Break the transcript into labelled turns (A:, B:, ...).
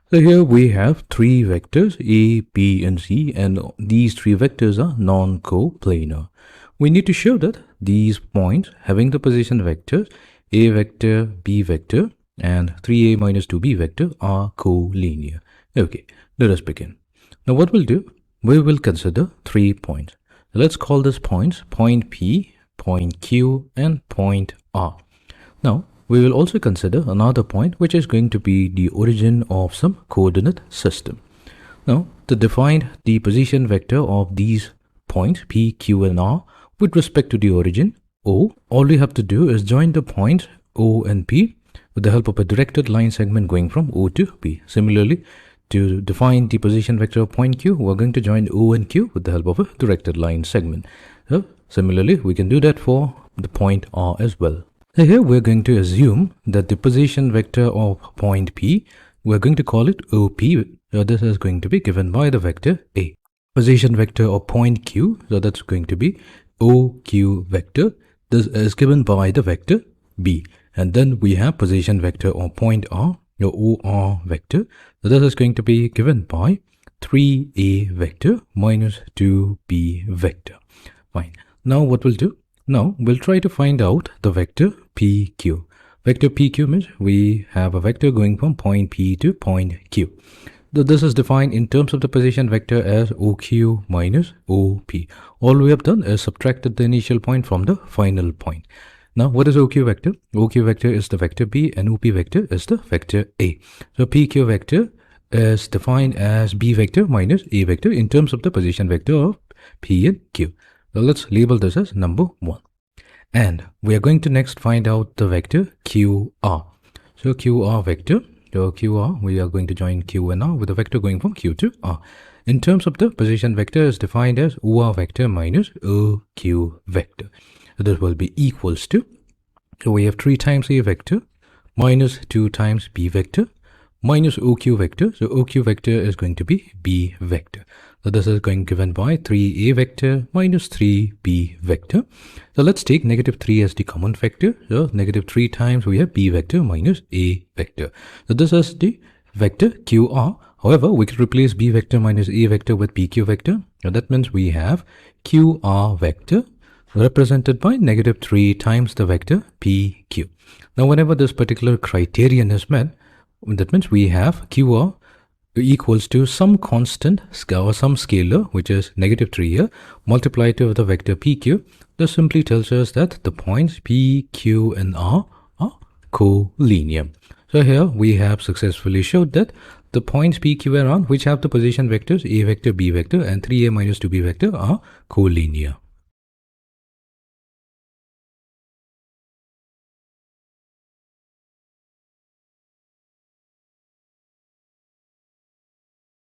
A: So here we have three vectors A, B and C, and these three vectors are non-coplanar. We need to show that these points having the position vectors A vector, B vector and 3A minus 2B vector are collinear. Okay, let us begin. Now what we'll do, we will consider 3 points. Let's call these points point P, point Q and point R. Now we will also consider another point which is going to be the origin of some coordinate system. Now to define the position vector of these points P, Q and R with respect to the origin O, all we have to do is join the points O and P with the help of a directed line segment going from O to P. Similarly, to define the position vector of point Q, we're going to join O and Q with the help of a directed line segment. So similarly, we can do that for the point R as well. So here we're going to assume that the position vector of point P, we're going to call it OP. So this is going to be given by the vector A. Position vector of point Q, so that's going to be OQ vector. This is given by the vector B. And then we have position vector of point R, your OR vector. So this is going to be given by 3A vector minus 2B vector. Fine. Now what we'll do? Now we'll try to find out the vector PQ. Vector PQ means we have a vector going from point P to point Q. So this is defined in terms of the position vector as OQ minus OP. All we have done is subtracted the initial point from the final point. Now what is OQ vector? OQ vector is the vector B and OP vector is the vector A. So PQ vector is defined as B vector minus A vector in terms of the position vector of P and Q. So let's label this as number 1. And we are going to next find out the vector QR. So QR vector, so QR, we are going to join Q and R with a vector going from Q to R. In terms of the position vector is defined as OR vector minus OQ vector. So this will be equals to, so we have 3 times A vector minus 2 times B vector minus OQ vector. So OQ vector is going to be B vector. So this is going given by 3A vector minus 3B vector. So let's take negative 3 as the common factor. So negative 3 times we have B vector minus A vector. So this is the vector QR. However, we can replace B vector minus A vector with PQ vector. So that means we have QR vector represented by negative 3 times the vector PQ. Now whenever this particular criterion is met, that means we have QR equals to some constant or some scalar, which is negative 3 here, multiplied with the vector PQ. This simply tells us that the points P, Q and R are collinear. So here we have successfully showed that the points P, Q and R which have the position vectors A vector, B vector and 3A minus 2B vector are collinear.